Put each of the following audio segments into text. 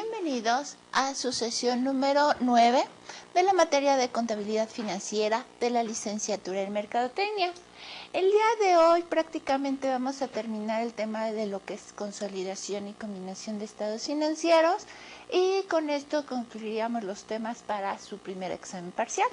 Bienvenidos a su sesión número 9 de la materia de contabilidad financiera de la licenciatura en Mercadotecnia. El día de hoy prácticamente vamos a terminar el tema de lo que es consolidación y combinación de estados financieros y con esto concluiríamos los temas para su primer examen parcial.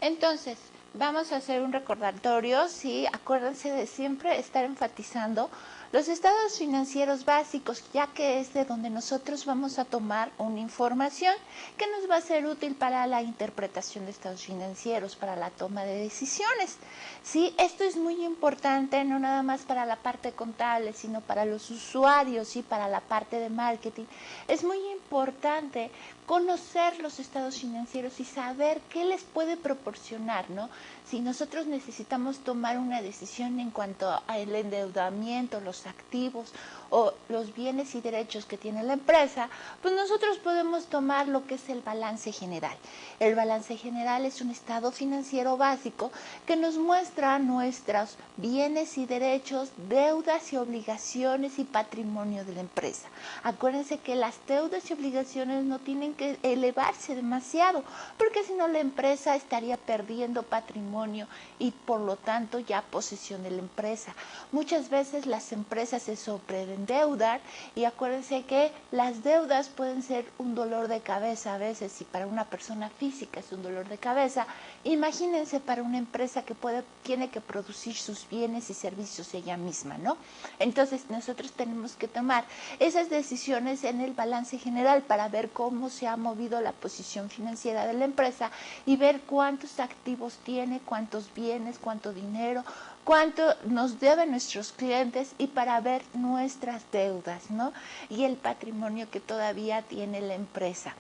Entonces, vamos a hacer un recordatorio, sí, acuérdense de siempre estar enfatizando los estados financieros básicos, ya que es de donde nosotros vamos a tomar una información que nos va a ser útil para la interpretación de estados financieros, para la toma de decisiones. Sí, esto es muy importante, no nada más para la parte contable, sino para los usuarios y para la parte de marketing. Es muy importante conocer los estados financieros y saber qué les puede proporcionar, ¿no? Si nosotros necesitamos tomar una decisión en cuanto al endeudamiento, los activos o los bienes y derechos que tiene la empresa, pues nosotros podemos tomar lo que es el balance general. El balance general es un estado financiero básico que nos muestra nuestros bienes y derechos, deudas y obligaciones y patrimonio de la empresa. Acuérdense que las deudas y obligaciones no tienen que elevarse demasiado, porque si no la empresa estaría perdiendo patrimonio y por lo tanto ya posesión de la empresa. Muchas veces las empresas se sobreendeudan y acuérdense que las deudas pueden ser un dolor de cabeza a veces, si para una persona física es un dolor de cabeza, imagínense para una empresa que tiene que producir sus bienes y servicios ella misma, ¿no? Entonces nosotros tenemos que tomar esas decisiones en el balance general para ver cómo se ha movido la posición financiera de la empresa y ver cuántos activos tiene, cuántos bienes, cuánto dinero, cuánto nos deben nuestros clientes y para ver nuestras deudas, ¿no? Y el patrimonio que todavía tiene la empresa.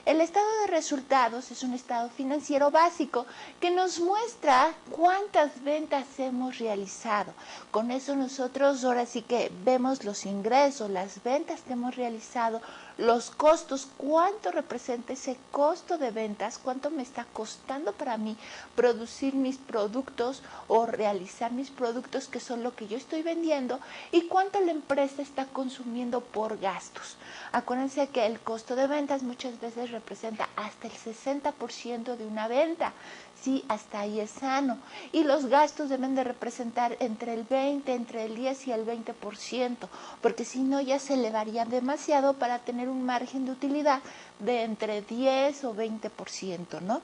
El estado de resultados es un estado financiero básico que nos muestra cuántas ventas hemos realizado. Con eso nosotros ahora sí que vemos los ingresos, las ventas que hemos realizado, los costos, cuánto representa ese costo de ventas, cuánto me está costando para mí producir mis productos o realizar mis productos que son lo que yo estoy vendiendo y cuánto la empresa está consumiendo por gastos. Acuérdense que el costo de ventas muchas veces representa hasta el 60% de una venta. Sí, hasta ahí es sano. Y los gastos deben de representar entre el 20, entre el 10 y el 20%, porque si no ya se elevarían demasiado para tener un margen de utilidad de entre 10 o 20%, ¿no?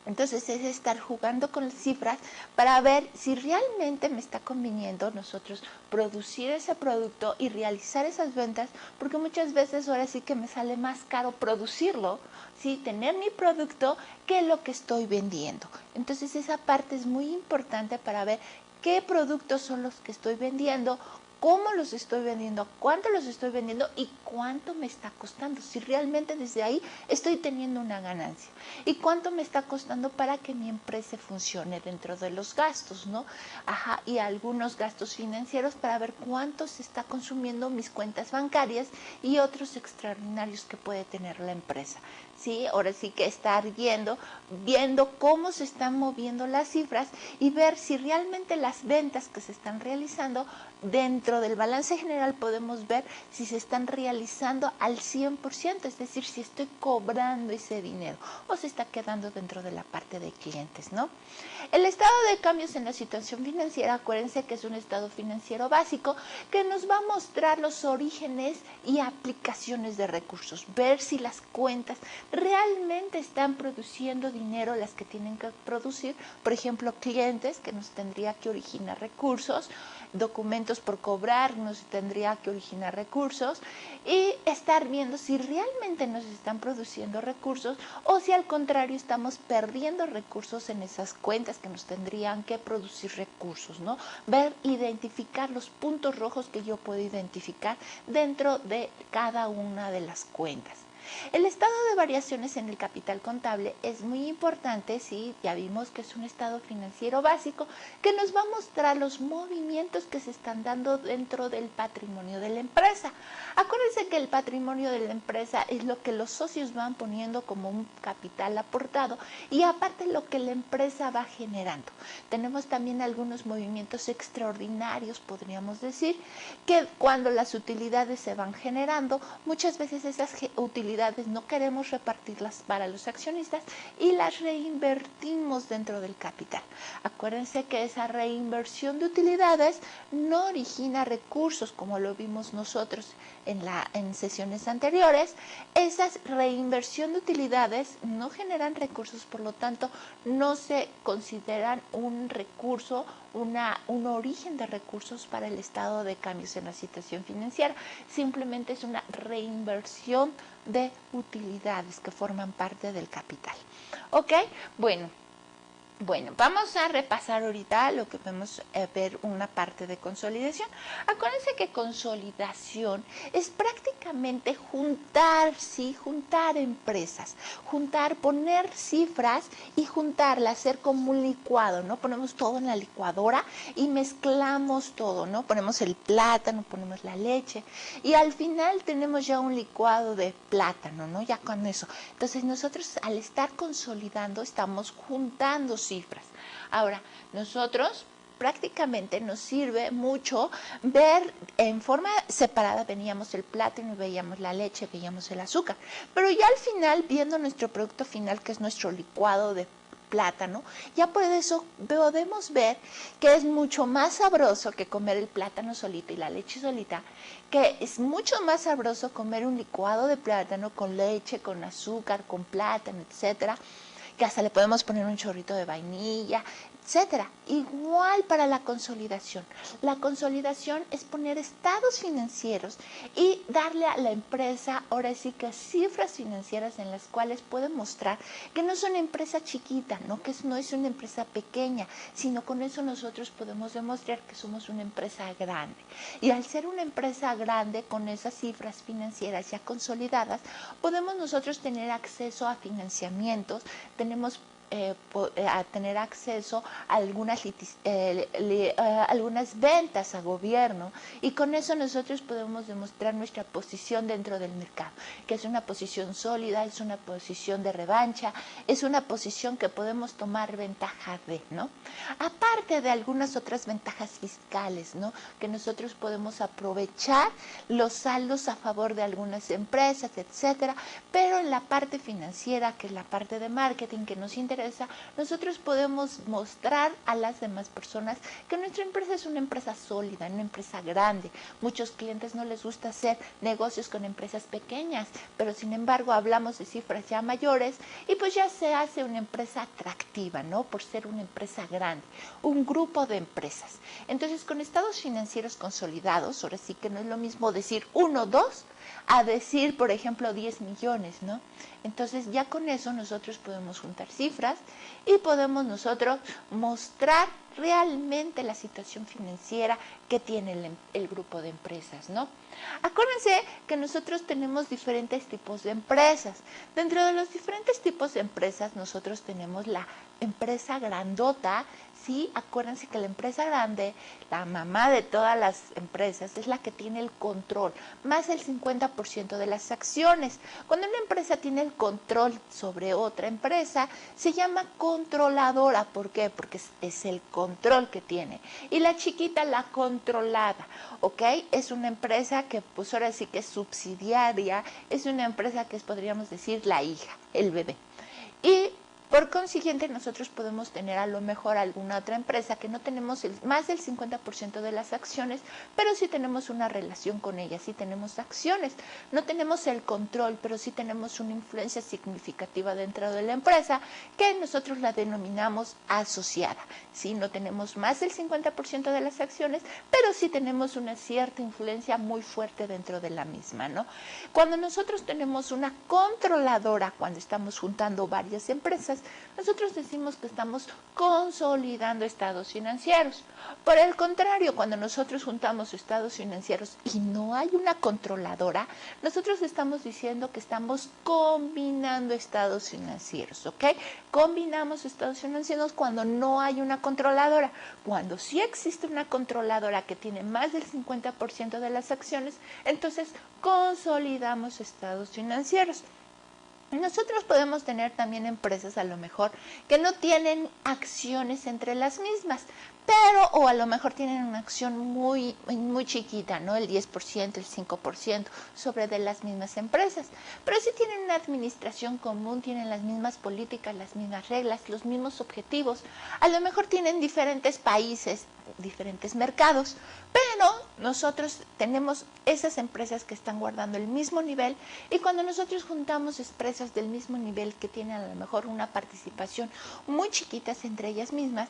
Entonces es estar jugando con las cifras para ver si realmente me está conviniendo nosotros producir ese producto y realizar esas ventas, porque muchas veces ahora sí que me sale más caro producirlo, ¿sí? Tener mi producto que lo que estoy vendiendo. Entonces esa parte es muy importante para ver qué productos son los que estoy vendiendo, cómo los estoy vendiendo, cuánto los estoy vendiendo y cuánto me está costando, si realmente desde ahí estoy teniendo una ganancia y cuánto me está costando para que mi empresa funcione dentro de los gastos, ¿no? Ajá, y algunos gastos financieros para ver cuánto se está consumiendo mis cuentas bancarias y otros extraordinarios que puede tener la empresa. Sí, ahora sí que estar viendo cómo se están moviendo las cifras y ver si realmente las ventas que se están realizando dentro del balance general podemos ver si se están realizando al 100%, es decir, si estoy cobrando ese dinero o se está quedando dentro de la parte de clientes, ¿no? El estado de cambios en la situación financiera, acuérdense que es un estado financiero básico que nos va a mostrar los orígenes y aplicaciones de recursos, ver si las cuentas realmente están produciendo dinero las que tienen que producir, por ejemplo, clientes que nos tendría que originar recursos, documentos por cobrar nos tendría que originar recursos y estar viendo si realmente nos están produciendo recursos o si al contrario estamos perdiendo recursos en esas cuentas que nos tendrían que producir recursos, ¿no? Ver, identificar los puntos rojos que yo puedo identificar dentro de cada una de las cuentas. El estado de variaciones en el capital contable es muy importante, sí, ya vimos que es un estado financiero básico que nos va a mostrar los movimientos que se están dando dentro del patrimonio de la empresa. Acuérdense que el patrimonio de la empresa es lo que los socios van poniendo como un capital aportado y aparte lo que la empresa va generando. Tenemos también algunos movimientos extraordinarios, podríamos decir, que cuando las utilidades se van generando, muchas veces esas utilidades no queremos repartirlas para los accionistas y las reinvertimos dentro del capital. Acuérdense que esa reinversión de utilidades no origina recursos, como lo vimos nosotros en sesiones anteriores. Esa reinversión de utilidades no generan recursos, por lo tanto no se consideran un recurso, un origen de recursos para el estado de cambios en la situación financiera. Simplemente es una reinversión de utilidades que forman parte del capital. ¿Ok? Bueno, vamos a repasar ahorita lo que podemos ver una parte de consolidación. Acuérdense que consolidación es prácticamente juntar, ¿sí? Juntar empresas, poner cifras y juntarlas, hacer como un licuado, ¿no? Ponemos todo en la licuadora y mezclamos todo, ¿no? Ponemos el plátano, ponemos la leche y al final tenemos ya un licuado de plátano, ¿no? Ya con eso. Entonces nosotros al estar consolidando estamos juntando cifras. Ahora, nosotros prácticamente nos sirve mucho ver en forma separada, veíamos el plátano, veíamos la leche, veíamos el azúcar, pero ya al final, viendo nuestro producto final, que es nuestro licuado de plátano, ya por eso podemos ver que es mucho más sabroso que comer el plátano solito y la leche solita, que es mucho más sabroso comer un licuado de plátano con leche, con azúcar, con plátano, etcétera, que hasta le podemos poner un chorrito de vainilla, etcétera. Igual para la consolidación. La consolidación es poner estados financieros y darle a la empresa, ahora sí que cifras financieras en las cuales puede mostrar que no es una empresa chiquita, ¿no? Que no es una empresa pequeña, sino con eso nosotros podemos demostrar que somos una empresa grande. Y al ser una empresa grande, con esas cifras financieras ya consolidadas, podemos nosotros tener acceso a financiamientos, tenemos a tener acceso a algunas ventas a gobierno y con eso nosotros podemos demostrar nuestra posición dentro del mercado, que es una posición sólida, es una posición de revancha, es una posición que podemos tomar ventaja de, ¿no? Aparte de algunas otras ventajas fiscales, ¿no? Que nosotros podemos aprovechar los saldos a favor de algunas empresas, etcétera, pero en la parte financiera, que es la parte de marketing que nos interesa, nosotros podemos mostrar a las demás personas que nuestra empresa es una empresa sólida, una empresa grande. Muchos clientes no les gusta hacer negocios con empresas pequeñas, pero sin embargo hablamos de cifras ya mayores y pues ya se hace una empresa atractiva, ¿no? Por ser una empresa grande, un grupo de empresas. Entonces, con estados financieros consolidados, ahora sí que no es lo mismo decir 1, 2, a decir, por ejemplo, 10 millones, ¿no? Entonces ya con eso nosotros podemos juntar cifras y podemos nosotros mostrar realmente la situación financiera que tiene el grupo de empresas, ¿no? Acuérdense que nosotros tenemos diferentes tipos de empresas. Dentro de los diferentes tipos de empresas nosotros tenemos la empresa grandota, ¿sí? Acuérdense que la empresa grande, la mamá de todas las empresas, es la que tiene el control, más del 50% de las acciones. Cuando una empresa tiene el control sobre otra empresa, se llama controladora. ¿Por qué? Porque es el control que tiene. Y la chiquita, la controlada, ¿ok? Es una empresa que pues ahora sí que es subsidiaria, es una empresa que es, podríamos decir, la hija, el bebé. Y por consiguiente, nosotros podemos tener a lo mejor alguna otra empresa que no tenemos más del 50% de las acciones, pero sí tenemos una relación con ella, sí tenemos acciones. No tenemos el control, pero sí tenemos una influencia significativa dentro de la empresa que nosotros la denominamos asociada. Sí, no tenemos más del 50% de las acciones, pero sí tenemos una cierta influencia muy fuerte dentro de la misma, ¿no? Cuando nosotros tenemos una controladora, cuando estamos juntando varias empresas, nosotros decimos que estamos consolidando estados financieros. Por el contrario, cuando nosotros juntamos estados financieros y no hay una controladora, nosotros estamos diciendo que estamos combinando estados financieros, ¿ok? Combinamos estados financieros cuando no hay una controladora. Cuando sí existe una controladora que tiene más del 50% de las acciones, entonces consolidamos estados financieros. Nosotros podemos tener también empresas a lo mejor que no tienen acciones entre las mismas, pero o a lo mejor tienen una acción muy chiquita, ¿no? El 10%, el 5% sobre de las mismas empresas, pero sí tienen una administración común, tienen las mismas políticas, las mismas reglas, los mismos objetivos, a lo mejor tienen diferentes países, diferentes mercados, pero nosotros tenemos esas empresas que están guardando el mismo nivel, y cuando nosotros juntamos empresas del mismo nivel que tienen a lo mejor una participación muy chiquitas entre ellas mismas,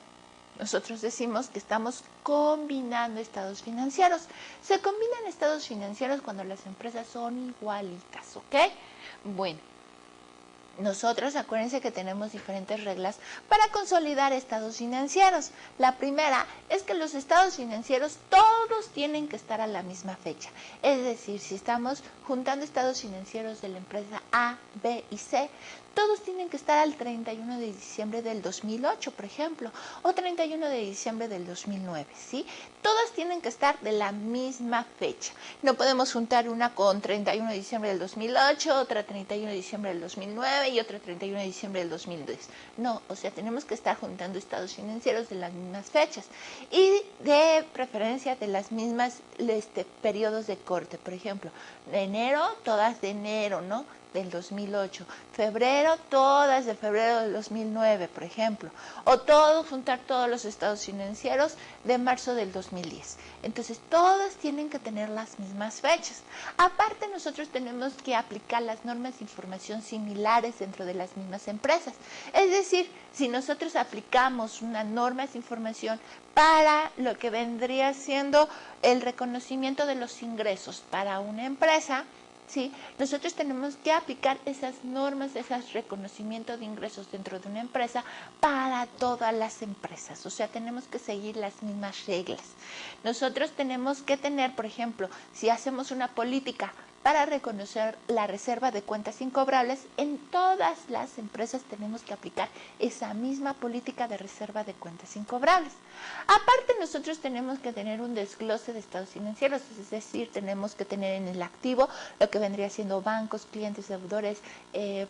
nosotros decimos que estamos combinando estados financieros. Se combinan estados financieros cuando las empresas son igualitas, ¿ok? Bueno, nosotros acuérdense que tenemos diferentes reglas para consolidar estados financieros. La primera es que los estados financieros todos tienen que estar a la misma fecha. Es decir, si estamos juntando estados financieros de la empresa A, B y C, todos tienen que estar al 31 de diciembre del 2008, por ejemplo, o 31 de diciembre del 2009, ¿sí? Todas tienen que estar de la misma fecha. No podemos juntar una con 31 de diciembre del 2008, otra 31 de diciembre del 2009 y otra 31 de diciembre del 2010. No, o sea, tenemos que estar juntando estados financieros de las mismas fechas y de preferencia de las mismas periodos de corte. Por ejemplo, de enero, todas de enero, ¿no?, del 2008, febrero, todas de febrero del 2009, por ejemplo, o juntar todos los estados financieros de marzo del 2010. Entonces, todas tienen que tener las mismas fechas. Aparte, nosotros tenemos que aplicar las normas de información similares dentro de las mismas empresas. Es decir, si nosotros aplicamos unas normas de información para lo que vendría siendo el reconocimiento de los ingresos para una empresa, ¿sí?, nosotros tenemos que aplicar esas normas, esos reconocimientos de ingresos dentro de una empresa para todas las empresas. O sea, tenemos que seguir las mismas reglas. Nosotros tenemos que tener, por ejemplo, si hacemos una política para reconocer la reserva de cuentas incobrables, en todas las empresas tenemos que aplicar esa misma política de reserva de cuentas incobrables. Aparte, nosotros tenemos que tener un desglose de estados financieros, es decir, tenemos que tener en el activo lo que vendría siendo bancos, clientes, deudores,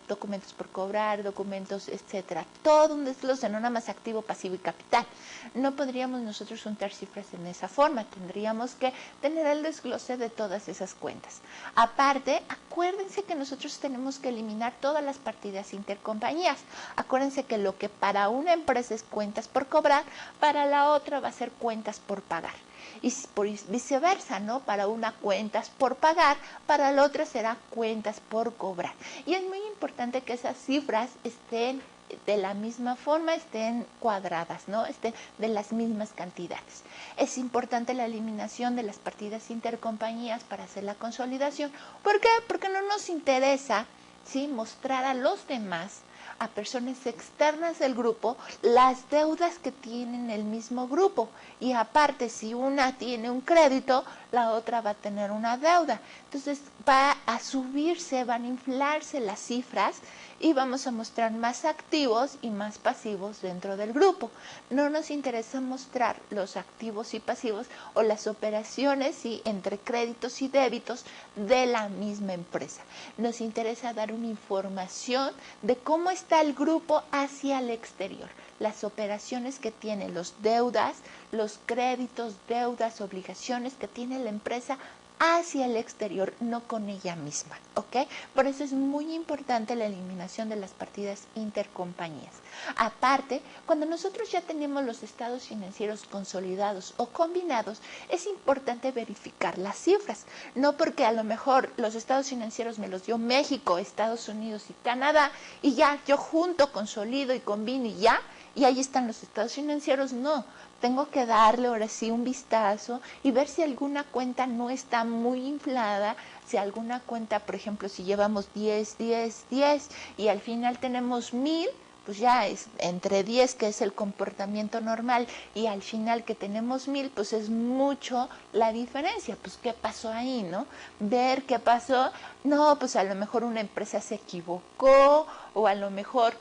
documentos por cobrar, documentos, etcétera. Todo un desglose, no nada más activo, pasivo y capital. No podríamos nosotros juntar cifras en esa forma, tendríamos que tener el desglose de todas esas cuentas. Aparte, acuérdense que nosotros tenemos que eliminar todas las partidas intercompañías. Acuérdense que lo que para una empresa es cuentas por cobrar, para la otra va a ser cuentas por pagar. Y por viceversa, ¿no? Para una cuentas por pagar, para la otra será cuentas por cobrar. Y es muy importante que esas cifras estén de la misma forma, estén cuadradas, ¿no?, estén de las mismas cantidades. Es importante la eliminación de las partidas intercompañías para hacer la consolidación. ¿Por qué? Porque no nos interesa, ¿sí?, mostrar a los demás, a personas externas del grupo, las deudas que tienen el mismo grupo. Y aparte, si una tiene un crédito, la otra va a tener una deuda. Entonces va a subirse, van a inflarse las cifras y vamos a mostrar más activos y más pasivos dentro del grupo. No nos interesa mostrar los activos y pasivos o las operaciones, ¿sí?, entre créditos y débitos de la misma empresa. Nos interesa dar una información de cómo está el grupo hacia el exterior, las operaciones que tiene, los deudas, los créditos, deudas, obligaciones que tiene la empresa hacia el exterior, no con ella misma, ¿ok? Por eso es muy importante la eliminación de las partidas intercompañías. Aparte, cuando nosotros ya tenemos los estados financieros consolidados o combinados, es importante verificar las cifras, no porque a lo mejor los estados financieros me los dio México, Estados Unidos y Canadá, y ya yo junto, consolido y combino y ya, y ahí están los estados financieros. No, tengo que darle ahora sí un vistazo y ver si alguna cuenta no está muy inflada, si alguna cuenta, por ejemplo, si llevamos 10 y al final tenemos 1000, pues ya es entre 10, que es el comportamiento normal, y al final que tenemos 1000, pues es mucho la diferencia. Pues ¿qué pasó ahí, no? Ver qué pasó. No, pues a lo mejor una empresa se equivocó, o a lo mejor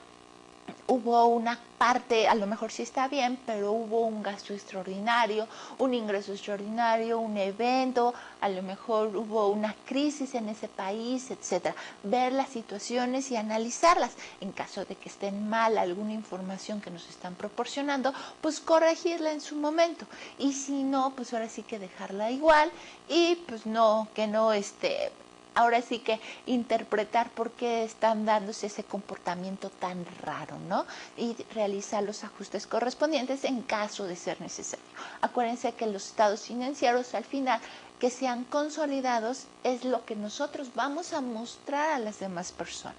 hubo una parte, a lo mejor sí está bien, pero hubo un gasto extraordinario, un ingreso extraordinario, un evento, a lo mejor hubo una crisis en ese país, etcétera. Ver las situaciones y analizarlas. En caso de que estén mal alguna información que nos están proporcionando, pues corregirla en su momento. Y si no, pues ahora sí que dejarla igual y pues no, que no ahora sí que interpretar por qué están dándose ese comportamiento tan raro, ¿no? Y realizar los ajustes correspondientes en caso de ser necesario. Acuérdense que los estados financieros al final que sean consolidados es lo que nosotros vamos a mostrar a las demás personas.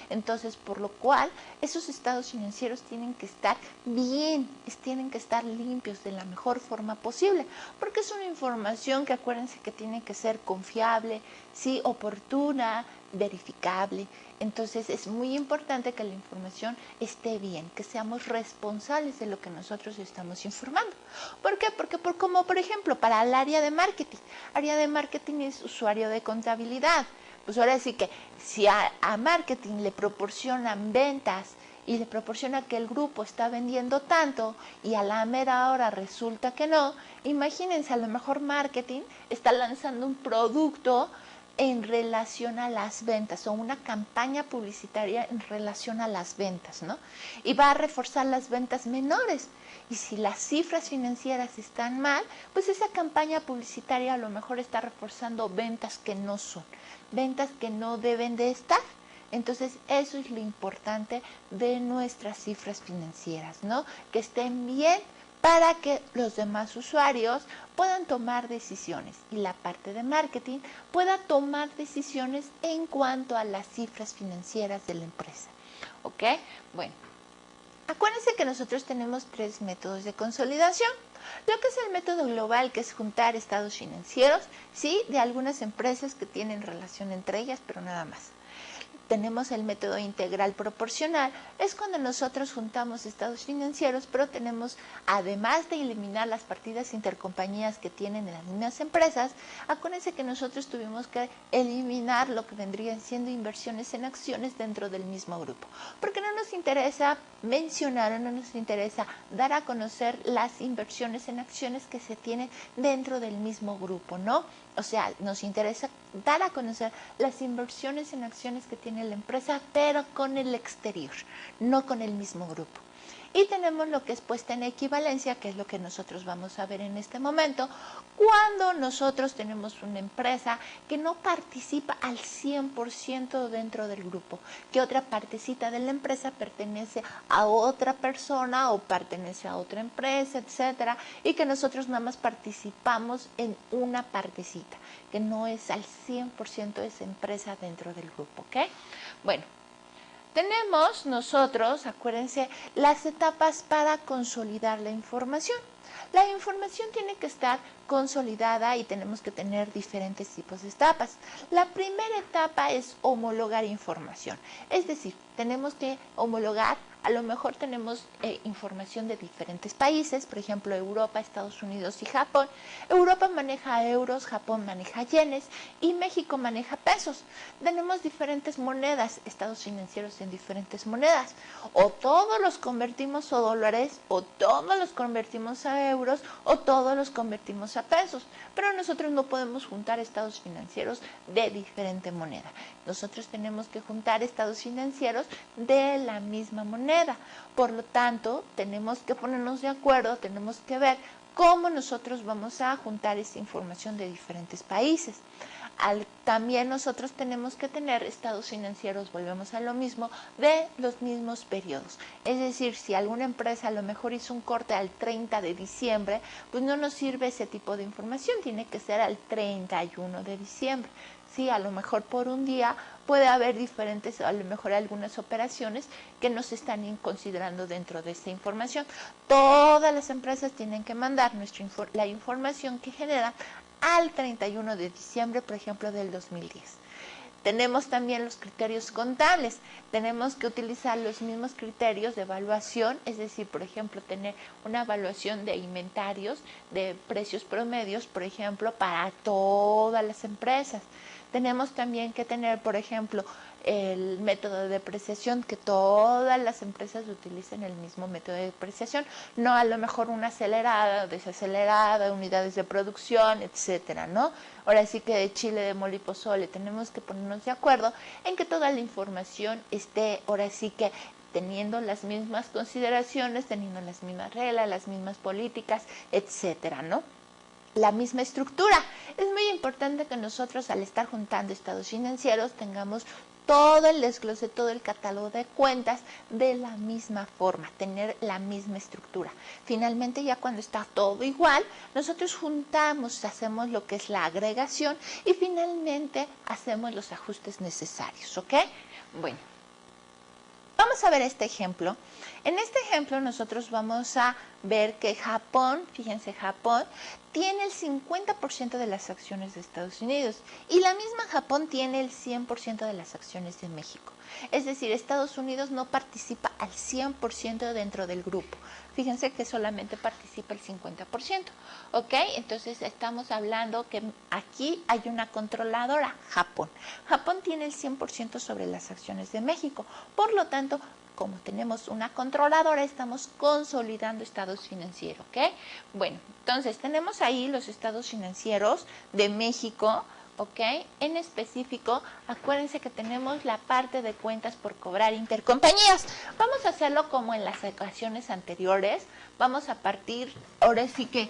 Entonces, por lo cual, esos estados financieros tienen que estar bien, tienen que estar limpios de la mejor forma posible, porque es una información que acuérdense que tiene que ser confiable, sí, oportuna, verificable. Entonces es muy importante que la información esté bien, que seamos responsables de lo que nosotros estamos informando. ¿Por qué? Porque como por ejemplo para el área de marketing. Área de marketing es usuario de contabilidad. Pues ahora sí que si a marketing le proporcionan ventas y le proporciona que el grupo está vendiendo tanto y a la mera hora resulta que no, imagínense, a lo mejor marketing está lanzando un producto en relación a las ventas o una campaña publicitaria en relación a las ventas, ¿no? Y va a reforzar las ventas menores. Y si las cifras financieras están mal, pues esa campaña publicitaria a lo mejor está reforzando ventas que no son, ventas que no deben de estar. Entonces, eso es lo importante de nuestras cifras financieras, ¿no? Que estén bien para que los demás usuarios puedan tomar decisiones y la parte de marketing pueda tomar decisiones en cuanto a las cifras financieras de la empresa. ¿Ok? Bueno, acuérdense que nosotros tenemos 3 métodos de consolidación. Lo que es el método global, que es juntar estados financieros, sí, de algunas empresas que tienen relación entre ellas, pero nada más. Tenemos el método integral proporcional, es cuando nosotros juntamos estados financieros, pero tenemos, además de eliminar las partidas intercompañías que tienen en las mismas empresas, acuérdense que nosotros tuvimos que eliminar lo que vendrían siendo inversiones en acciones dentro del mismo grupo, porque no nos interesa mencionar o no nos interesa dar a conocer las inversiones en acciones que se tienen dentro del mismo grupo, ¿no? O sea, nos interesa dar a conocer las inversiones en acciones que tiene la empresa, pero con el exterior, no con el mismo grupo. Y tenemos lo que es puesta en equivalencia, que es lo que nosotros vamos a ver en este momento, cuando nosotros tenemos una empresa que no participa al 100% dentro del grupo, que otra partecita de la empresa pertenece a otra persona o pertenece a otra empresa, etcétera, y que nosotros nada más participamos en una partecita, que no es al 100% de esa empresa dentro del grupo, ¿ok? Bueno. Tenemos nosotros, acuérdense, las etapas para consolidar la información. La información tiene que estar consolidada y tenemos que tener diferentes tipos de etapas. La primera etapa es homologar información, es decir, tenemos que homologar. A lo mejor tenemos información de diferentes países, por ejemplo, Europa, Estados Unidos y Japón. Europa maneja euros, Japón maneja yenes y México maneja pesos. Tenemos diferentes monedas, estados financieros en diferentes monedas. O todos los convertimos a dólares, o todos los convertimos a euros, o todos los convertimos a pesos. Pero nosotros no podemos juntar estados financieros de diferente moneda. Nosotros tenemos que juntar estados financieros de la misma moneda. Por lo tanto, tenemos que ponernos de acuerdo, tenemos que ver cómo nosotros vamos a juntar esta información de diferentes países. También nosotros tenemos que tener estados financieros, volvemos a lo mismo, de los mismos periodos. Es decir, si alguna empresa a lo mejor hizo un corte al 30 de diciembre, pues no nos sirve ese tipo de información, tiene que ser al 31 de diciembre. Sí, a lo mejor por un día puede haber diferentes, a lo mejor algunas operaciones que no se están considerando dentro de esta información. Todas las empresas tienen que mandar la información que generan al 31 de diciembre, por ejemplo, del 2010. Tenemos también los criterios contables. Tenemos que utilizar los mismos criterios de evaluación, es decir, por ejemplo, tener una evaluación de inventarios, de precios promedios, por ejemplo, para todas las empresas. Tenemos también que tener, por ejemplo, el método de depreciación, que todas las empresas utilicen el mismo método de depreciación, no a lo mejor una acelerada o desacelerada, unidades de producción, etcétera, ¿no? Ahora sí que de chile, de mole y pozole, tenemos que ponernos de acuerdo en que toda la información esté, ahora sí que teniendo las mismas consideraciones, teniendo las mismas reglas, las mismas políticas, etcétera, ¿no? La misma estructura. Es muy importante que nosotros, al estar juntando estados financieros, tengamos todo el desglose, todo el catálogo de cuentas de la misma forma, tener la misma estructura. Finalmente, ya cuando está todo igual, nosotros juntamos, hacemos lo que es la agregación y finalmente hacemos los ajustes necesarios, ¿ok? Bueno, vamos a ver este ejemplo. En este ejemplo nosotros vamos a ver que Japón, fíjense, Japón tiene el 50% de las acciones de Estados Unidos y la misma Japón tiene el 100% de las acciones de México. Es decir, Estados Unidos no participa al 100% dentro del grupo. Fíjense que solamente participa el 50%, ¿ok? Entonces estamos hablando que aquí hay una controladora, Japón. Japón tiene el 100% sobre las acciones de México. Por lo tanto, como tenemos una controladora, estamos consolidando estados financieros, ¿ok? Bueno, entonces tenemos ahí los estados financieros de México, ¿ok? En específico, acuérdense que tenemos la parte de cuentas por cobrar intercompañías. Vamos a hacerlo como en las ocasiones anteriores. Vamos a partir, ahora sí que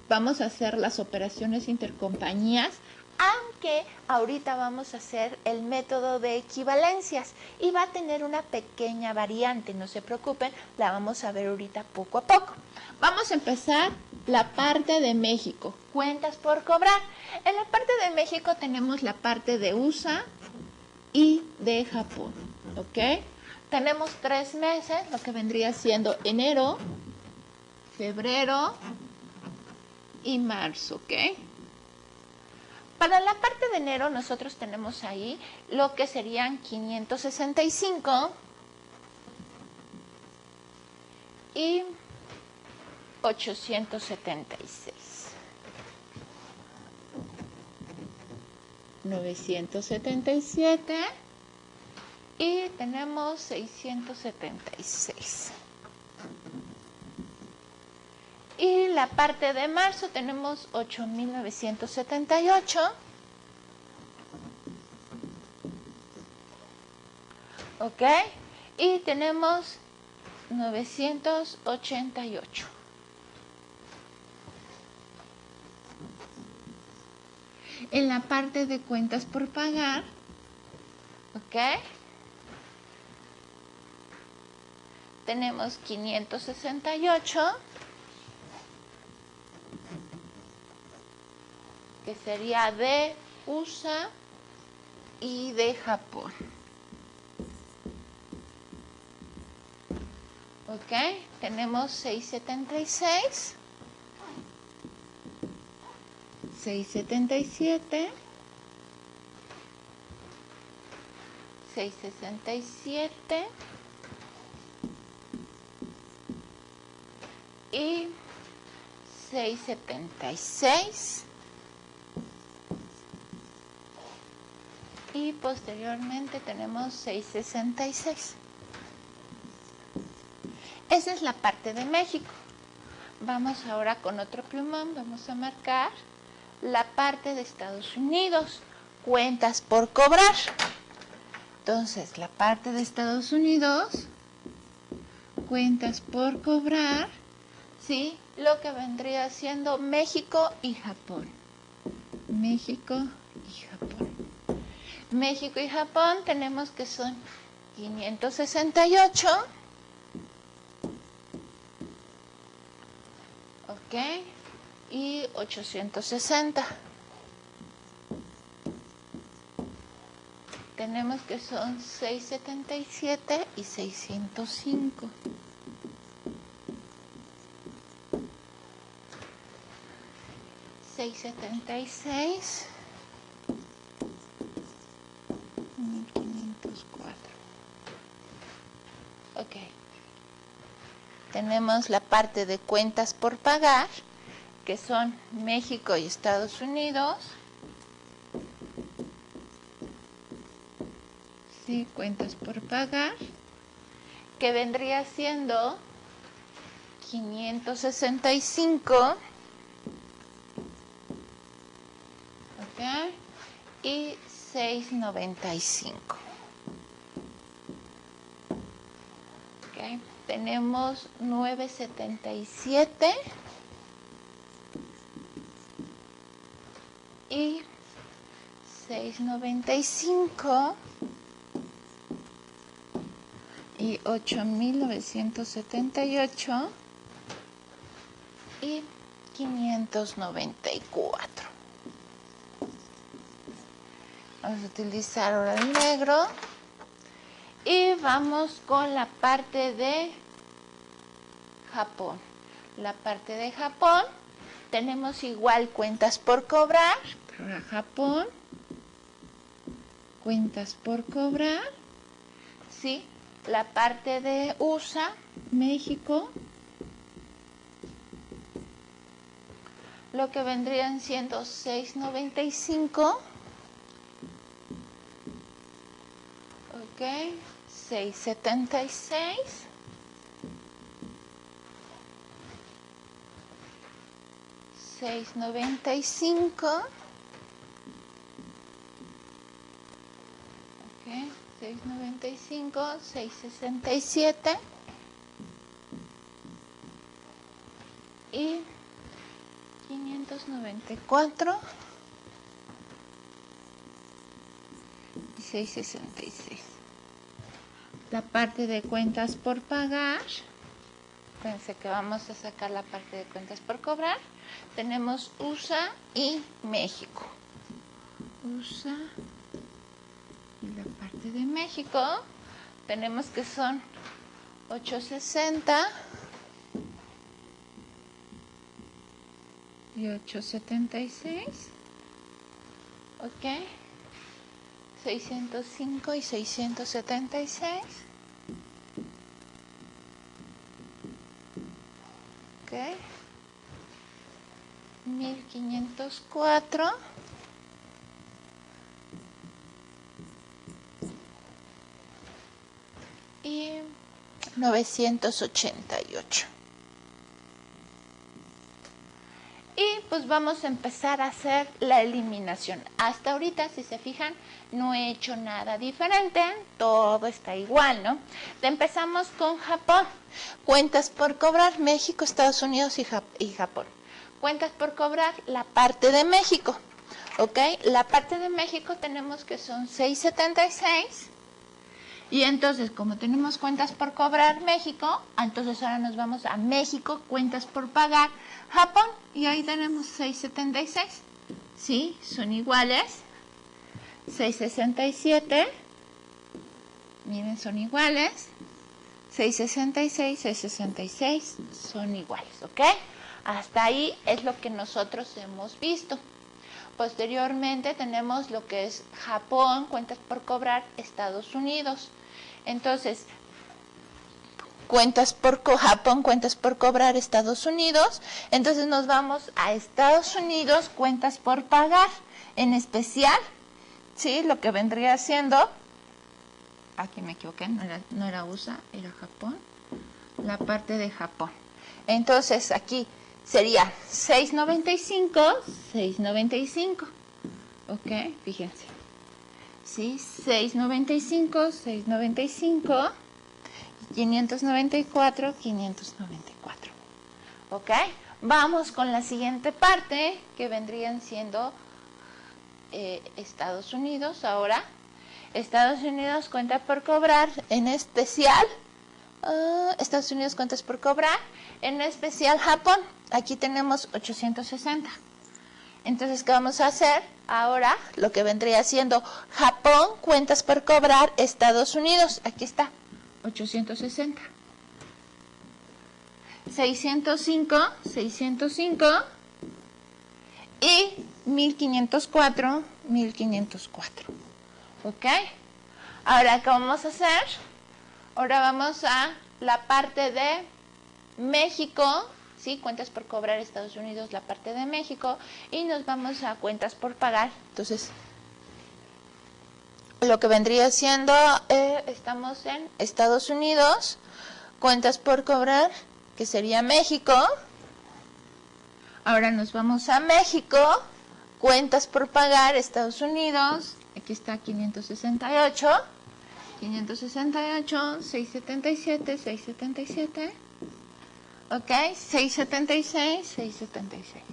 vamos a hacer las operaciones intercompañías, aunque ahorita vamos a hacer el método de equivalencias y va a tener una pequeña variante, no se preocupen, la vamos a ver ahorita poco a poco. Vamos a empezar la parte de México, cuentas por cobrar. En la parte de México tenemos la parte de USA y de Japón, ¿ok? Tenemos 3 meses, lo que vendría siendo enero, febrero y marzo, ¿ok? Para la parte de enero nosotros tenemos ahí lo que serían 565 y 876. 977 y tenemos 676. Y la parte de marzo tenemos 8,978. ¿Ok? Y tenemos 988. En la parte de cuentas por pagar, ¿ok? Tenemos 568. Que sería de USA y de Japón. ¿Ok? Tenemos 676, 677, 667 y 676. Y posteriormente tenemos 666. Esa es la parte de México. Vamos ahora con otro plumón, vamos a marcar la parte de Estados Unidos, cuentas por cobrar. Entonces, la parte de Estados Unidos, cuentas por cobrar, ¿sí? Lo que vendría siendo México y Japón. México y Japón. México y Japón tenemos que son 568. ¿Ok? Y 860. Tenemos que son 677 y 605. $676 tenemos la parte de cuentas por pagar, que son México y Estados Unidos. Sí, cuentas por pagar, que vendría siendo 565, ¿ok? Y 695. ¿Ok? Tenemos 977 y 695 y 8.978 y 594. Vamos a utilizar ahora el negro y vamos con la parte de Japón. La parte de Japón tenemos igual cuentas por cobrar. Para Japón, cuentas por cobrar. Sí, la parte de USA, México, lo que vendrían siendo 695, ok, 676, 695, ok, 695, 667 y 594 y 666. La parte de cuentas por pagar, fíjense que vamos a sacar la parte de cuentas por cobrar. Tenemos USA y México. USA y la parte de México tenemos que son 860 y 876, ok, 605 y 676, ok, 1504 y 988. Y pues vamos a empezar a hacer la eliminación. Hasta ahorita, si se fijan, no he hecho nada diferente, todo está igual, ¿no? Empezamos con Japón. Cuentas por cobrar, México, Estados Unidos y Japón. Cuentas por cobrar, la parte de México, ¿ok? La parte de México tenemos que son 676. Y entonces, como tenemos cuentas por cobrar México, entonces ahora nos vamos a México, cuentas por pagar Japón. Y ahí tenemos 676. ¿Sí? Son iguales. 667. Miren, son iguales. 666, 666 son iguales, ¿ok? Hasta ahí es lo que nosotros hemos visto. Posteriormente tenemos lo que es Japón, cuentas por cobrar, Estados Unidos. Entonces, Japón, cuentas por cobrar, Estados Unidos. Entonces nos vamos a Estados Unidos, cuentas por pagar. En especial, ¿sí? Lo que vendría siendo, aquí me equivoqué, no era USA, era Japón. La parte de Japón. Entonces aquí sería 695, 695. Ok, fíjense. ¿Sí? 695, 695, 594, 594. ¿Ok? Vamos con la siguiente parte, que vendrían siendo Estados Unidos. Ahora, Estados Unidos, cuenta por cobrar, en especial, Estados Unidos, cuentas por cobrar, en especial Japón. Aquí tenemos 860. Entonces, ¿qué vamos a hacer? Ahora, lo que vendría siendo Japón, cuentas por cobrar, Estados Unidos. Aquí está, 860. 605, 605 y 1504, 1504. ¿Ok? Ahora, ¿qué vamos a hacer? Ahora vamos a la parte de México, ¿sí? Cuentas por cobrar Estados Unidos, la parte de México, y nos vamos a cuentas por pagar. Entonces, lo que vendría siendo, estamos en Estados Unidos, cuentas por cobrar, que sería México. Ahora nos vamos a México, cuentas por pagar, Estados Unidos, aquí está 568, 677, 677, ok, 676, 676.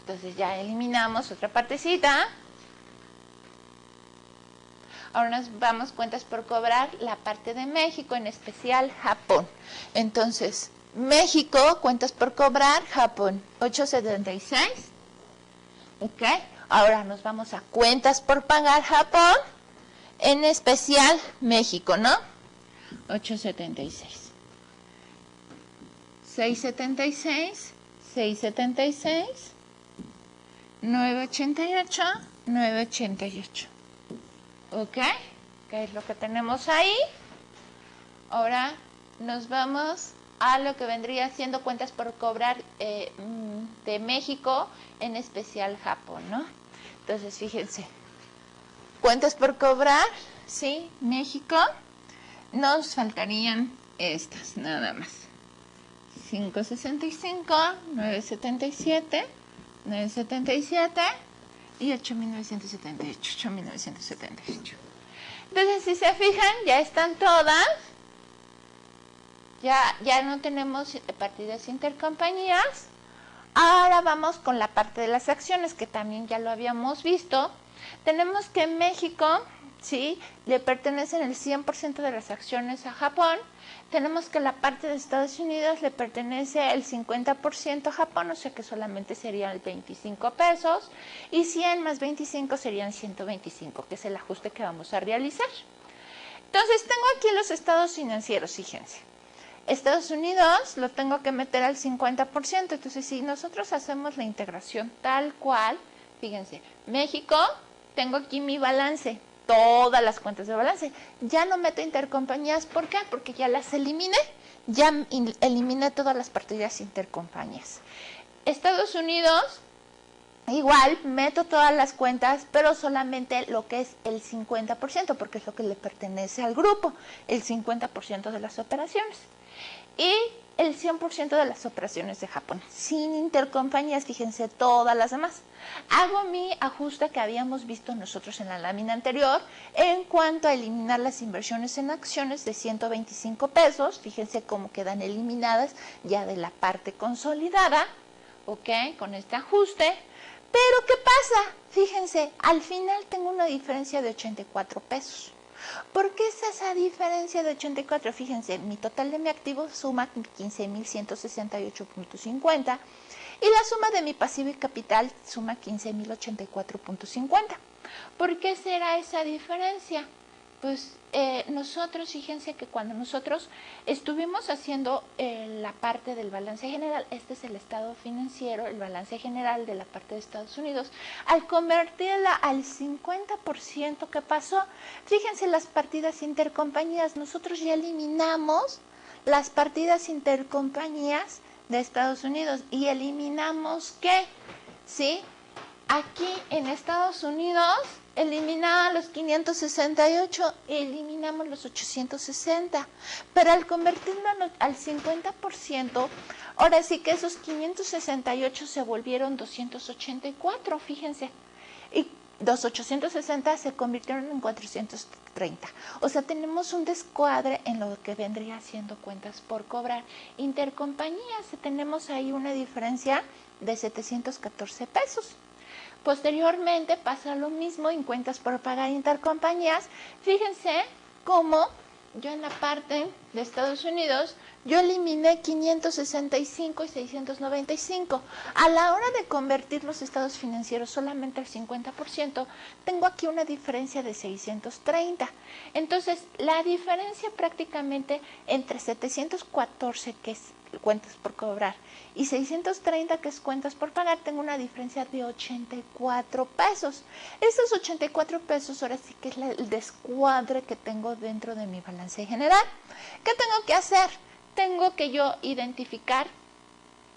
Entonces ya eliminamos otra partecita. Ahora nos vamos cuentas por cobrar la parte de México, en especial Japón. Entonces, México, cuentas por cobrar, Japón, 876. Ok, ahora nos vamos a cuentas por pagar, Japón, en especial México, ¿no? 876. 676, 676, 988, 988. Ok, ¿qué es lo que tenemos ahí? Ahora nos vamos a lo que vendría siendo cuentas por cobrar de México, en especial Japón, ¿no? Entonces, fíjense, cuentas por cobrar, ¿sí? México, nos faltarían estas, nada más. 565, 977, 977 y 8.978, 8.978. Entonces, si se fijan, ya están todas. Ya no tenemos partidas intercompañías. Ahora vamos con la parte de las acciones, que también ya lo habíamos visto. Tenemos que en México, ¿sí?, le pertenecen el 100% de las acciones a Japón. Tenemos que la parte de Estados Unidos le pertenece el 50% a Japón, o sea que solamente serían 25 pesos. Y 100 más 25 serían 125, que es el ajuste que vamos a realizar. Entonces, tengo aquí los estados financieros, fíjense. Estados Unidos lo tengo que meter al 50%, entonces si nosotros hacemos la integración tal cual, fíjense, México, tengo aquí mi balance, todas las cuentas de balance, ya no meto intercompañías, ¿por qué? Porque ya las eliminé, ya eliminé todas las partidas intercompañías. Estados Unidos, igual, meto todas las cuentas, pero solamente lo que es el 50%, porque es lo que le pertenece al grupo, el 50% de las operaciones. Y el 100% de las operaciones de Japón, sin intercompañías, fíjense, todas las demás. Hago mi ajuste que habíamos visto nosotros en la lámina anterior en cuanto a eliminar las inversiones en acciones de 125 pesos, fíjense cómo quedan eliminadas ya de la parte consolidada, ok, con este ajuste. Pero ¿qué pasa? Fíjense, al final tengo una diferencia de 84 pesos. ¿Por qué es esa diferencia de 84? Fíjense, mi total de mi activo suma 15.168.50 y la suma de mi pasivo y capital suma 15.084.50. ¿Por qué será esa diferencia? Pues nosotros, fíjense que cuando nosotros estuvimos haciendo la parte del balance general, este es el estado financiero, el balance general de la parte de Estados Unidos, al convertirla al 50%, ¿qué pasó? Fíjense las partidas intercompañías, nosotros ya eliminamos las partidas intercompañías de Estados Unidos y eliminamos ¿qué? ¿Sí? Aquí en Estados Unidos eliminaba los 568, eliminamos los 860, pero al convertirlo al 50%, ahora sí que esos 568 se volvieron 284, fíjense, y los 860 se convirtieron en 430. O sea, tenemos un descuadre en lo que vendría siendo cuentas por cobrar. Intercompañías, tenemos ahí una diferencia de 714 pesos. Posteriormente pasa lo mismo en cuentas por pagar intercompañías. Fíjense cómo yo en la parte de Estados Unidos, yo eliminé 565 y 695. A la hora de convertir los estados financieros solamente al 50%, tengo aquí una diferencia de 630. Entonces, la diferencia prácticamente entre 714, que es cuentas por cobrar, y 630, que es cuentas por pagar, tengo una diferencia de 84 pesos. Esos 84 pesos ahora sí que es el descuadre que tengo dentro de mi balance general. ¿Qué tengo que hacer? tengo que yo identificar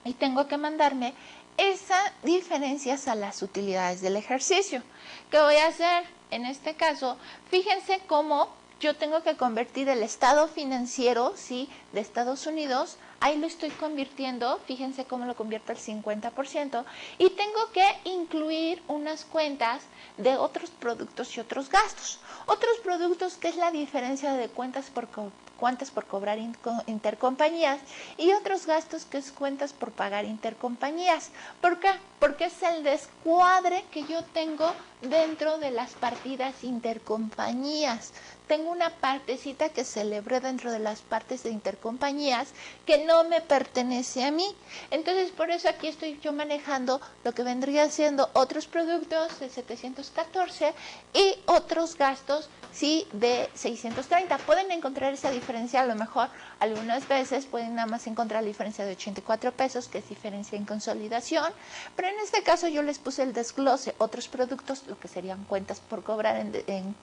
y tengo que mandarme esas diferencias a las utilidades del ejercicio. ¿Qué voy a hacer? En este caso, fíjense cómo yo tengo que convertir el estado financiero, ¿sí?, de Estados Unidos. Ahí lo estoy convirtiendo, fíjense cómo lo convierto al 50%, y tengo que incluir unas cuentas de otros productos y otros gastos. Otros productos, que es la diferencia de cuentas por cobrar intercompañías, y otros gastos, que es cuentas por pagar intercompañías. ¿Por qué? Porque es el descuadre que yo tengo dentro de las partidas intercompañías. Tengo una partecita que celebré dentro de las partes de intercompañías que no me pertenece a mí. Entonces, por eso aquí estoy yo manejando lo que vendría siendo otros productos de 714 y otros gastos, sí, de 630. Pueden encontrar esa diferencia, a lo mejor algunas veces pueden nada más encontrar la diferencia de 84 pesos, que es diferencia en consolidación, pero en este caso yo les puse el desglose, otros productos, lo que serían cuentas por cobrar en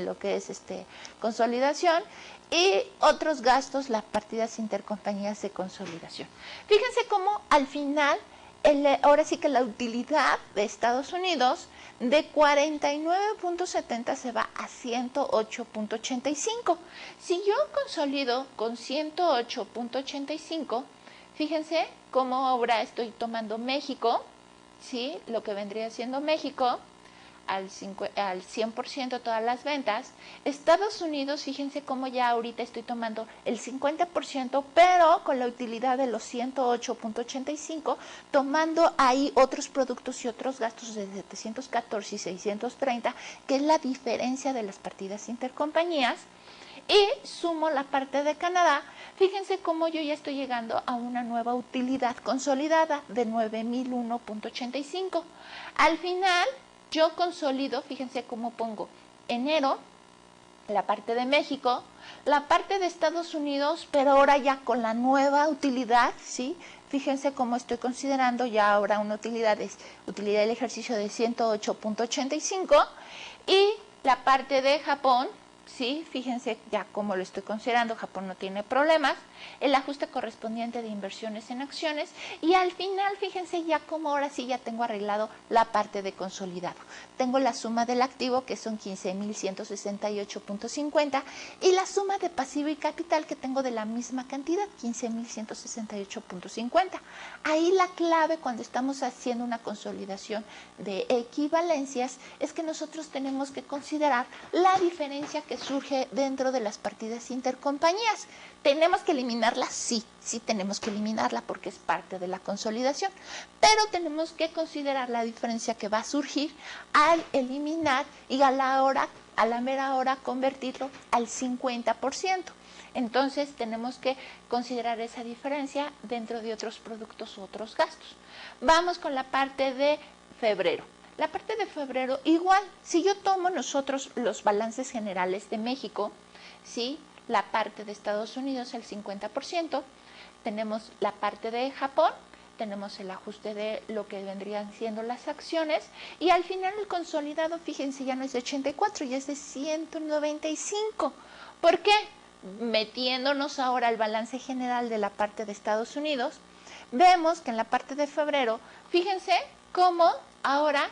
lo que es consolidación, y otros gastos, las partidas intercompañías de consolidación. Fíjense cómo al final, ahora sí que la utilidad de Estados Unidos de 49.70 se va a 108.85. Si yo consolido con 108.85, fíjense cómo ahora estoy tomando México, ¿sí?, lo que vendría siendo México, al 100% todas las ventas. Estados Unidos, fíjense cómo ya ahorita estoy tomando el 50%, pero con la utilidad de los 108.85, tomando ahí otros productos y otros gastos de 714 y 630, que es la diferencia de las partidas intercompañías, y sumo la parte de Canadá. Fíjense cómo yo ya estoy llegando a una nueva utilidad consolidada de 9.001.85. Al final, yo consolido, fíjense cómo pongo enero, la parte de México, la parte de Estados Unidos, pero ahora ya con la nueva utilidad, ¿sí? Fíjense cómo estoy considerando ya ahora una utilidad del ejercicio de 108.85, y la parte de Japón, ¿sí? Fíjense ya cómo lo estoy considerando, Japón no tiene problemas, el ajuste correspondiente de inversiones en acciones, y al final fíjense ya cómo ahora sí ya tengo arreglado la parte de consolidado. Tengo la suma del activo, que son 15.168.50, y la suma de pasivo y capital, que tengo de la misma cantidad, 15.168.50. Ahí la clave cuando estamos haciendo una consolidación de equivalencias es que nosotros tenemos que considerar la diferencia que surge dentro de las partidas intercompañías. ¿Tenemos que eliminarla? Sí tenemos que eliminarla porque es parte de la consolidación, pero tenemos que considerar la diferencia que va a surgir al eliminar y a la mera hora convertirlo al 50%. Entonces tenemos que considerar esa diferencia dentro de otros productos u otros gastos. Vamos con la parte de febrero. La parte de febrero, igual, si yo tomo nosotros los balances generales de México, ¿sí?, la parte de Estados Unidos, el 50%, tenemos la parte de Japón, tenemos el ajuste de lo que vendrían siendo las acciones, y al final el consolidado, fíjense, ya no es de 84, ya es de 195. ¿Por qué? Metiéndonos ahora al balance general de la parte de Estados Unidos, vemos que en la parte de febrero, fíjense cómo ahora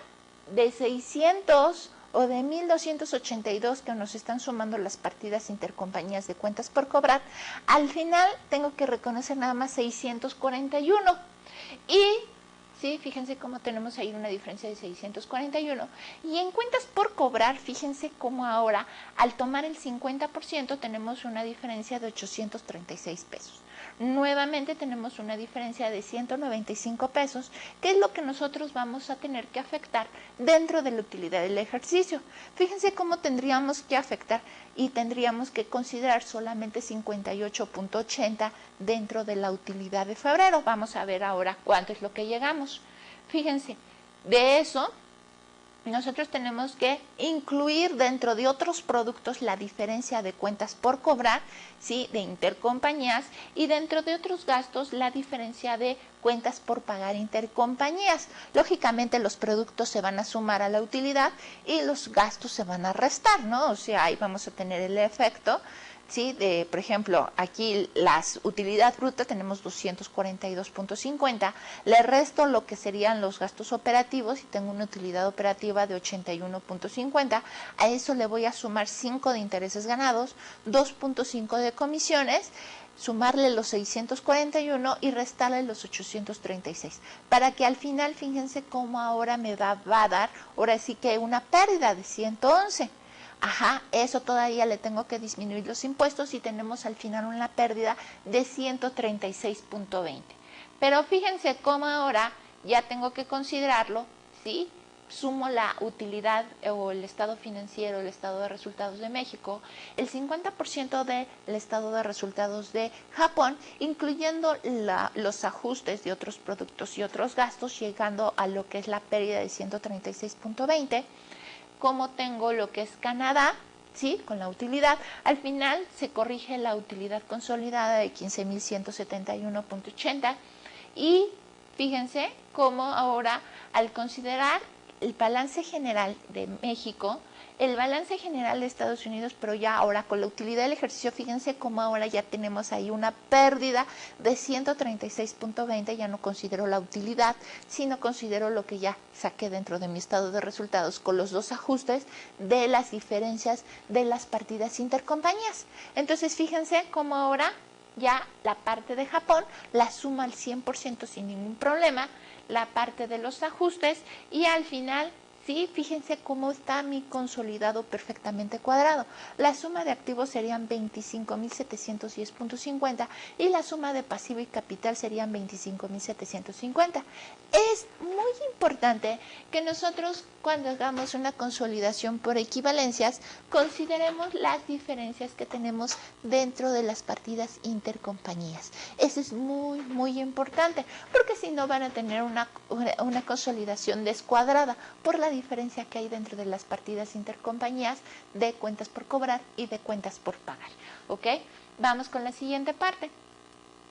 de 600 o de 1.282 que nos están sumando las partidas intercompañías de cuentas por cobrar, al final tengo que reconocer nada más 641. Y sí, fíjense cómo tenemos ahí una diferencia de 641. Y en cuentas por cobrar, fíjense cómo ahora al tomar el 50% tenemos una diferencia de 836 pesos. Nuevamente tenemos una diferencia de 195 pesos, que es lo que nosotros vamos a tener que afectar dentro de la utilidad del ejercicio. Fíjense cómo tendríamos que afectar y tendríamos que considerar solamente 58.80 dentro de la utilidad de febrero. Vamos a ver ahora cuánto es lo que llegamos. Fíjense, de eso nosotros tenemos que incluir dentro de otros productos la diferencia de cuentas por cobrar, ¿sí?, de intercompañías, y dentro de otros gastos la diferencia de cuentas por pagar intercompañías. Lógicamente los productos se van a sumar a la utilidad y los gastos se van a restar, ¿no? O sea, ahí vamos a tener el efecto, ¿sí? Por ejemplo, aquí las utilidad bruta tenemos 242.50, le resto lo que serían los gastos operativos y tengo una utilidad operativa de 81.50, a eso le voy a sumar 5 de intereses ganados, 2.5 de comisiones, sumarle los 641 y restarle los 836, para que al final, fíjense cómo ahora me va a dar, ahora sí que una pérdida de 111. Ajá, eso todavía le tengo que disminuir los impuestos y tenemos al final una pérdida de 136.20. Pero fíjense cómo ahora ya tengo que considerarlo, ¿sí? Sumo la utilidad o el estado financiero, el estado de resultados de México, el 50% del estado de resultados de Japón, incluyendo los ajustes de otros productos y otros gastos, llegando a lo que es la pérdida de 136.20. Como tengo lo que es Canadá, ¿sí? Con la utilidad, al final se corrige la utilidad consolidada de 15.171.80 y fíjense cómo ahora al considerar el balance general de México, el balance general de Estados Unidos, pero ya ahora con la utilidad del ejercicio, fíjense cómo ahora ya tenemos ahí una pérdida de 136.20, ya no considero la utilidad, sino considero lo que ya saqué dentro de mi estado de resultados con los dos ajustes de las diferencias de las partidas intercompañías. Entonces, fíjense cómo ahora ya la parte de Japón la suma al 100% sin ningún problema, la parte de los ajustes y al final, sí, fíjense cómo está mi consolidado perfectamente cuadrado. La suma de activos serían 25.710.50 y la suma de pasivo y capital serían 25.750. Es muy importante que nosotros cuando hagamos una consolidación por equivalencias consideremos las diferencias que tenemos dentro de las partidas intercompañías. Eso es muy, muy importante porque si no van a tener una consolidación descuadrada por la diferencia que hay dentro de las partidas intercompañías de cuentas por cobrar y de cuentas por pagar. ¿Ok? Vamos con la siguiente parte.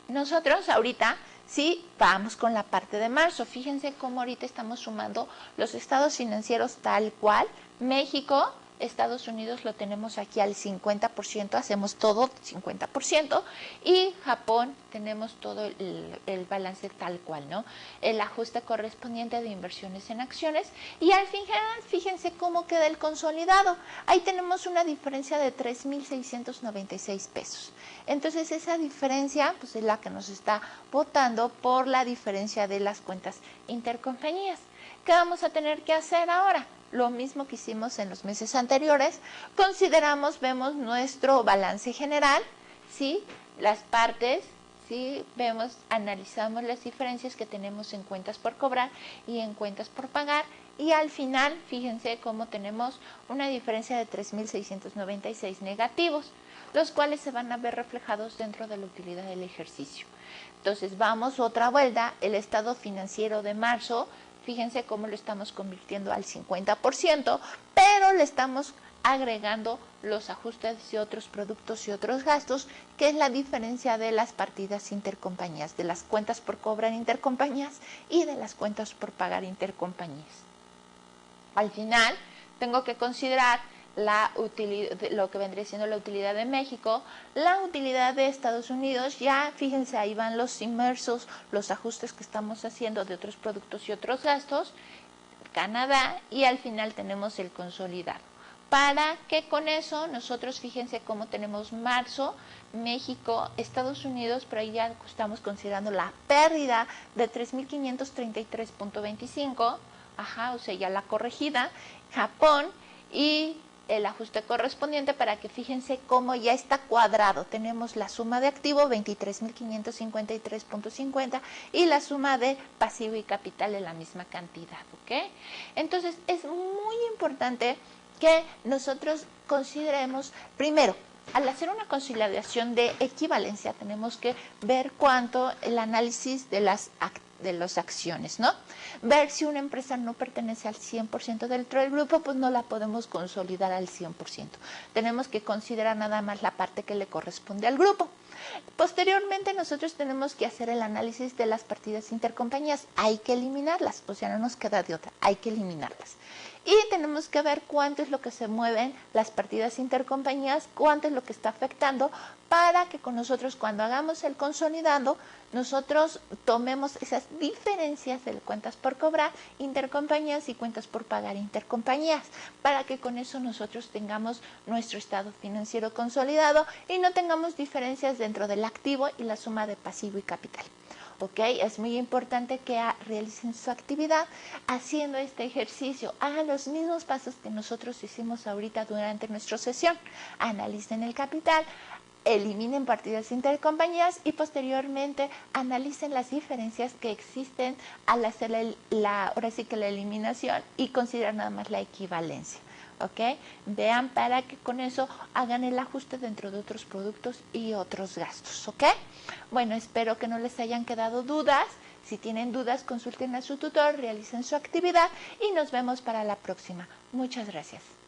Nosotros ahorita sí vamos con la parte de marzo. Fíjense cómo ahorita estamos sumando los estados financieros tal cual. México, Estados Unidos lo tenemos aquí al 50%, hacemos todo 50%, y Japón tenemos todo el balance tal cual, ¿no? El ajuste correspondiente de inversiones en acciones, y al final, fíjense cómo queda el consolidado. Ahí tenemos una diferencia de 3.696 pesos. Entonces, esa diferencia pues, es la que nos está votando por la diferencia de las cuentas intercompañías. ¿Qué vamos a tener que hacer ahora? Lo mismo que hicimos en los meses anteriores, consideramos, vemos nuestro balance general, ¿sí? Las partes, ¿sí? Vemos, analizamos las diferencias que tenemos en cuentas por cobrar y en cuentas por pagar, y al final, fíjense cómo tenemos una diferencia de 3.696 negativos, los cuales se van a ver reflejados dentro de la utilidad del ejercicio. Entonces, vamos otra vuelta, el estado financiero de marzo. Fíjense cómo lo estamos convirtiendo al 50%, pero le estamos agregando los ajustes de otros productos y otros gastos, que es la diferencia de las partidas intercompañías, de las cuentas por cobrar intercompañías y de las cuentas por pagar intercompañías. Al final, tengo que considerar la utilidad, lo que vendría siendo la utilidad de México, la utilidad de Estados Unidos, ya fíjense ahí van los inmersos, los ajustes que estamos haciendo de otros productos y otros gastos, Canadá, y al final tenemos el consolidado. Para que con eso nosotros, fíjense cómo tenemos marzo, México, Estados Unidos, pero ahí ya estamos considerando la pérdida de 3.533.25, o sea, ya la corregida, Japón y el ajuste correspondiente, para que fíjense cómo ya está cuadrado. Tenemos la suma de activo 23.553.50 y la suma de pasivo y capital de la misma cantidad, ¿ok? Entonces es muy importante que nosotros consideremos, primero, al hacer una conciliación de equivalencia, tenemos que ver cuánto el análisis de las acciones, ¿no? Ver si una empresa no pertenece al 100% dentro del grupo, pues no la podemos consolidar al 100%. Tenemos que considerar nada más la parte que le corresponde al grupo. Posteriormente, nosotros tenemos que hacer el análisis de las partidas intercompañías. Hay que eliminarlas, o sea, no nos queda de otra, hay que eliminarlas. y tenemos que ver cuánto es lo que se mueven las partidas intercompañías, cuánto es lo que está afectando, para que con nosotros cuando hagamos el consolidado, nosotros tomemos esas diferencias de cuentas por cobrar intercompañías y cuentas por pagar intercompañías, para que con eso nosotros tengamos nuestro estado financiero consolidado y no tengamos diferencias dentro del activo y la suma de pasivo y capital. ¿Ok? Es muy importante que realicen su actividad haciendo este ejercicio. Hagan los mismos pasos que nosotros hicimos ahorita durante nuestra sesión. Analicen el capital, eliminen partidas intercompañías y posteriormente analicen las diferencias que existen al hacer ahora sí que la eliminación y considerar nada más la equivalencia. ¿Ok? Vean para que con eso hagan el ajuste dentro de otros productos y otros gastos. ¿Ok? Bueno, espero que no les hayan quedado dudas. Si tienen dudas, consulten a su tutor, realicen su actividad y nos vemos para la próxima. Muchas gracias.